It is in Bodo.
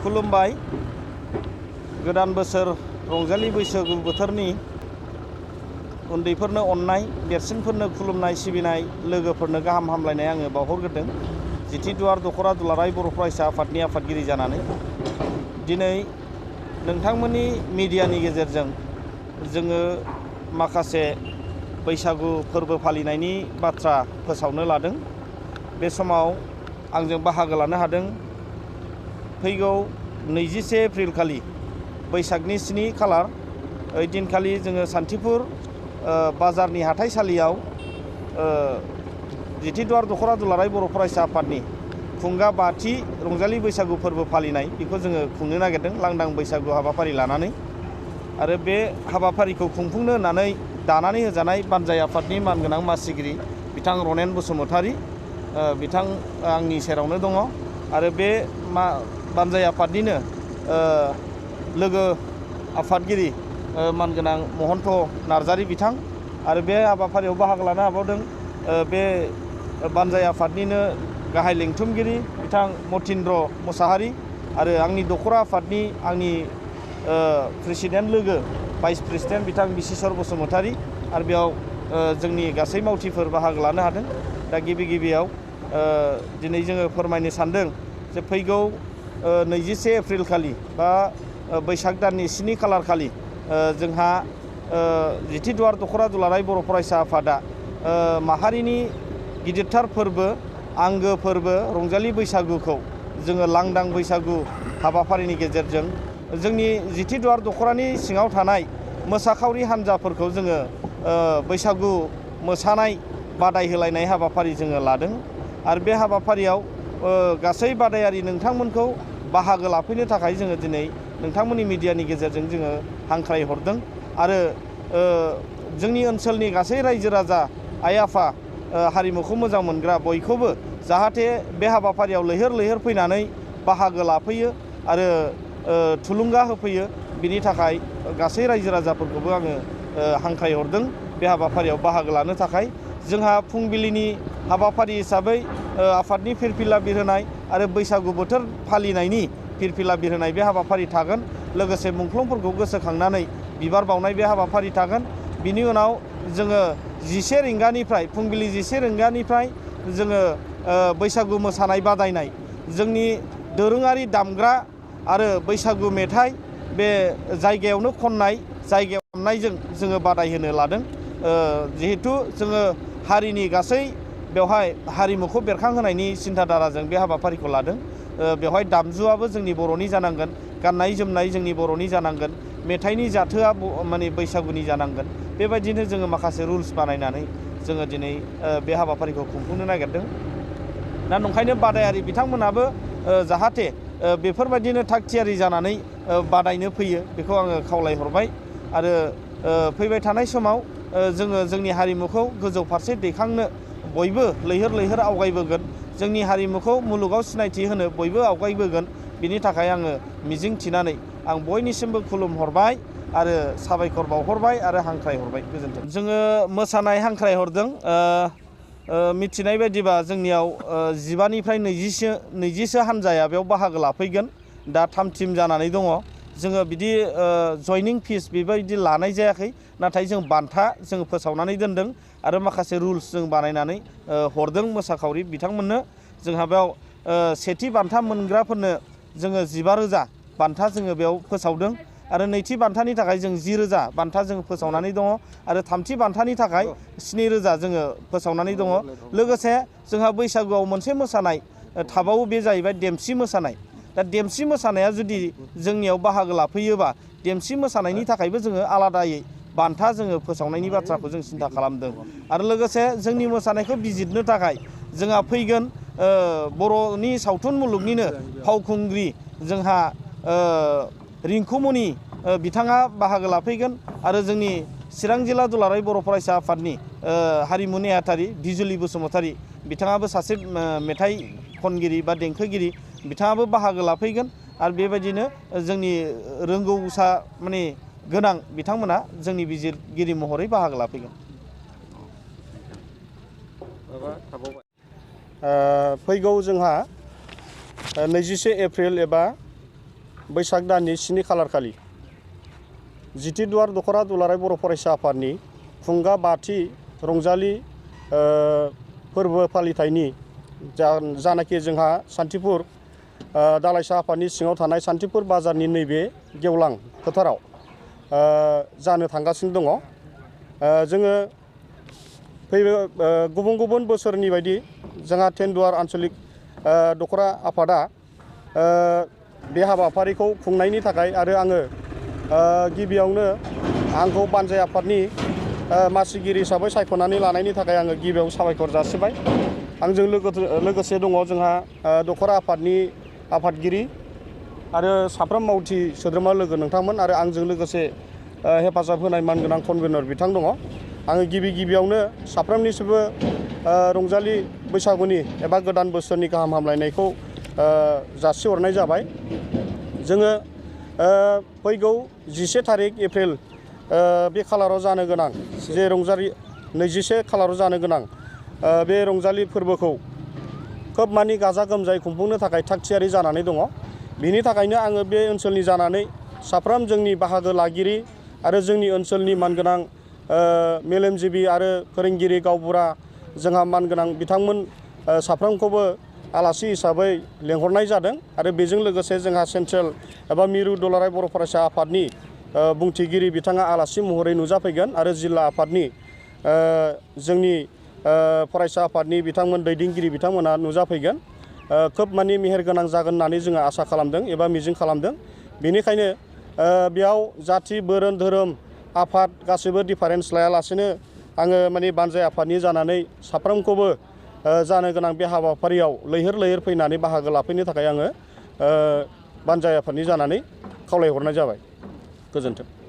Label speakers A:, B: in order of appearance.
A: खुलुमबाय। गोदान बोसोर रंजालि बैसागु बोथोरनि उन्दैफोरनो अननाय, देरसिनफोरनो खुलुमनाय सिबिनाय, लोगोफोरनो गाहाम हामलायनाय आङो बावहरग्रोदों। जिथि दुवार दख'रा दुलाराय बर' फरायसा आफादनि आफादगिरि जानानै दिनै नोंथांमोननि मिडियानि गेजेरजों जोङो माखासे बैसागु फोरबो फालिनायनि बाथ्रा फोसावनो लादों। बे समाव आंजों बाहागो लानो हादों फैगौ 21 एप्रिल खालि बैसागनि 7 खालार ओइ दिनखालि जोङो सान्थिपुर बाजारनि हाथाइसालियाव जिथि दुवार दख'रा दुलाराय बर' फरायसा आफादनि खुंगा 5थि रंजालि बैसागु फोरबो फालिनाय बेखौ जोङो खुंनो नागिरदों लांदां बैसागु हाबाफारि लानानै। आरो बे हाबाफारिखौ खुंफुंनो होननानै दानानै होजानाय बानजाय आफादनि मानगोनां मासिगिरि बिथां रनेन बसुमतारी बिथां आंनि सेरावनो दङ। आरो बे बानजाय आफादनिनो लोगो आफादगिरि मानगोनां महन्त नार्जारी बिथां आरो बे हाबाफारियाव बाहागो लानो हाबावदों बे बानजाय आफादनिनो गाहाय लेंथुमगिरि बिथां मतीन्द्र मुसाहारी आरो आंनि दख'रा आफादनि आंनि प्रेसिडेन्ट लोगो भाइस प्रेसिडेन्ट बिथां बिशिसर बसुमतारी आरो बेयाव जोंनि गासै मावथिफोर बाहागो लानो हादों। दा गिबियाव दिनै जोङो फोरमायनो सानदों जे फैगौ 21 एप्रिल खालि बा बैसाग दाननि 7 खालार खालि जोंहा जिथि दुवार दख'रा दुलाराय बर' फरायसा आफादा माहारिनि गिदिरथार फोरबो आंगो फोरबो रंजालि बैसागुखौ जोङो लांदां बैसागु हाबाफारिनि गेजेरजों जोंनि जिथि दुवार दख'रानि सिङाव थानाय मोसाखावरि हान्जाफोरखौ जोङो बैसागु मोसानाय बादायहोलायनाय हाबाफारि जोङो लादों। आरो बे हाबाफारियाव गासै बादायारि नोंथांमोनखौ बाहागो लाफैनो थाखाय जोङो दिनै नोंथांमोननि मिडियानि गेजेरजों जोङो हांख्राय हरदों। आरो जोंनि ओनसोलनि गासै रायजो राजा आइ आफा हारिमुखौ मोजां मोनग्रा बयखौबो जाहाथे बे हाबाफारियाव लैहोर फैनानै बाहागो लाफैयो आरो थुलुंगा होफैयो बिनि थाखाय गासै रायजो राजाफोरखौबो आङो हांख्राय हरदों बे हाबाफारियाव बाहागो लानो थाखाय। जोंहा फुंबिलिनि हाबाफारि हिसाबै आफादनि फिरफिला बिरहोनाय आरो बैसागु बोथोर फालिनायनि फिरफिला बिरहोनाय बे हाबाफारि थागोन। लोगोसे मुंख्लंफोरखौ गोसोखांनानै बिबार बावनाय बे हाबाफारि थागोन। बिनि उनाव जोङो 11 रिंगानिफ्राय फुंबिलि 11 रिंगानिफ्राय जोङो बैसागु मोसानाय बादायनाय जोंनि दोरोङारि दामग्रा आरो बैसागु मेथाइ बे जायगायावनो खननाय जायगायाव दामनायजों जोङो बादायहोनो लादों। जिहेथु जोङो हारिनि गासै बेवहाय हारिमुखौ बेरखांहोनायनि सिन्थाधाराजों बे हाबाफारिखौ लादों। बेवहाय दामजुआबो जोंनि बर'नि जानांगोन, गाननाय जोमनाय जोंनि बर'नि जानांगोन, मेथाइनि जाथोआ माने बैसागुनि जानांगोन। बेबायदिनो जोङो माखासे रुल्स बानायनानै जोङो दिनै बे हाबाफारिखौ खुंफुंनो नागिरदों। दा नंखायनो बादायारि बिथांमोनाबो जाहाथे बेफोरबायदिनो थाग थियारि जानानै बादायनो फैयो बेखौ आङो खावलायहरबाय। आरो फैबाय थानाय समाव जोङो जोंनि हारिमुखौ गोजौ फारसे दैखांनो बयबो लैहोर आवगायबोगोन। जोंनि हारिमुखौ मुलुगाव सिनायथि होनो बयबो आवगायबोगोन। बिनि थाखाय आङो मिजिं थिनानै आं बयनिसिमबो खुलुमहरबाय आरो साबायखर बावहरबाय आरो हांख्रायहरबाय। गोजोन्थों। जोङो मोसानाय हांख्रायहरदों। मिथिनाय बायदिबा जोंनियाव 15निफ्राय 20सो हान्जाया बेयाव बाहागो लाफैगोन। दा 3 टिम जानानै दङ। जोङो बिदि जयनिं फिस बेबायदि लानाय जायाखै, नाथाय जों बान्था जोङो फोसावनानै दोनदों आरो माखासे रुल्स जों बानायनानै हरदों मोसाखावरि बिथांमोननो। जोंहा बेयाव सेथि बान्था मोनग्राफोरनो जोङो 15,000 बान्था जोङो बेयाव फोसावदों आरो नैथि बान्थानि थाखाय जों 10,000 बान्था जोङो फोसावनानै दङ आरो थामथि बान्थानि थाखाय 7,000 जोङो फोसावनानै दङ। लोगोसे जोंहा बैसागुआव मोनसे मोसानाय थाबावो, बे जाहैबाय देमसि मोसानाय। दा देमसि मोसानाया जुदि जोंनियाव बाहागो लाफैयोबा देमसि मोसानायनि थाखायबो जोङो आलादायै बान्था जोङो फोसावनायनि बाथ्राखौ जों सिन्था खालामदों। आरो लोगोसे जोंनि मोसानायखौ बिजिरनो थाखाय जोंहा फैगोन बर'नि सावथुन मुलुगनिनो फावखुंग्रि जोंहा रिंकुमनि बिथाङा बाहागो लाफैगोन आरो जोंनि चिरां जिल्ला दुलाराय बर' फरायसा आफादनि हारिमु नेहाथारि बिजुलि बसुमतारी बिथाङाबो सासे मेथाइ खनगिरि बा देंखोगिरि, बिथाङाबो बाहागो लाफैगोन। आरो बेबायदिनो जोंनि रोंगौसा माने गोनां बिथांमोना जोंनि बिजिरगिरि महरै बाहागो लाफैगोन। फैगौ जोंहा 21 एप्रिल एबा
B: बैसाग दाननि 7 खालार खालि जितिदुवार दख'रा दुलाराय बर' फरायसा आफादनि खुंगा बाथि रंजालि फोरबो फालिथायनि जानाखि जोंहा सान्थिपुर दालाइसा आफादनि सिङाव थानाय सान्थिपुर बाजारनि नैबे गेवलां फोथाराव जानो थांगासिनो दङ। जोङो गुबुन गुबुन बोसोरनि बायदि जोंहा टेन्डुवार आन्चलिक दख'रा आफादा बे हाबाफारिखौ खुंनायनि थाखाय आरो आङो गिबियावनो आंखौ बानजाय आफादनि मासिगिरि हिसाबै सायख'नानै लानायनि थाखाय आङो गिबियाव साबायखर जासिबाय। आंजों लोगोसे दङ जोंहा दख'रा आफादनि आफादगिरि आरो साफ्रोम मावथि सोद्रोमा लोगो नोंथांमोन आरो आंजों लोगोसे हेफाजाब होनाय मानगोनां कनभेनर बिथां दङ। आङो गिबियावनो साफ्रोमनिसिमबो रंजालि बैसागुनि एबा गोदान बोसोरनि गाहाम हामलायनायखौ जासिहरनाय जाबाय। जोङो फैगौ 11 थारिख एप्रिल बे खालाराव जानो गोनां जे 21 खालाराव जानो गोनां बे रंजालि फोरबोखौ खोब मानि गाजा गोमजायै खुंफुंनो थाखाय थागथियारि जानानै दङ। बिनि थाखायनो आङो बे ओनसोलनि जानानै साफ्रोम जोंनि बाहागो लागिरि आरो जोंनि ओनसोलनि मानगोनां मेलेमजिबि आरो फोरोंगिरि गावबुरा जोंहा मानगोनां बिथांमोन साफ्रोमखौबो आलासि हिसाबै लेंहरनाय जादों आरो बेजों लोगोसे जोंहा सेन्ट्रेल एबा मिरु दुलाराय बर' फरायसा आफादनि बुंथिगिरि बिथाङा आलासि महरै नुजाफैगोन आरो जिल्ला आफादनि जोंनि फरायसा आफादनि बिथांमोन दैदेनगिरि बिथांमोना नुजाफैगोन। खोब मानि मेहेरगोनां जागोन होननानै जोङो आसा खालामदों एबा मिजिं खालामदों। बेनिखायनो बेयाव जाथि बोरोन धोरोम आफाद गासैबो डिफारेन्स लायालासेनो आङो माने बानजाय आफादनि जानानै साफ्रोमखौबो जानो गोनां बे हाबाफारियाव लैहोर लैहोर फैनानै बाहागो लाफैनो थाखाय आङो बानजाय आफादनि जानानै खावलायहरनाय जाबाय। गोजोन्थों।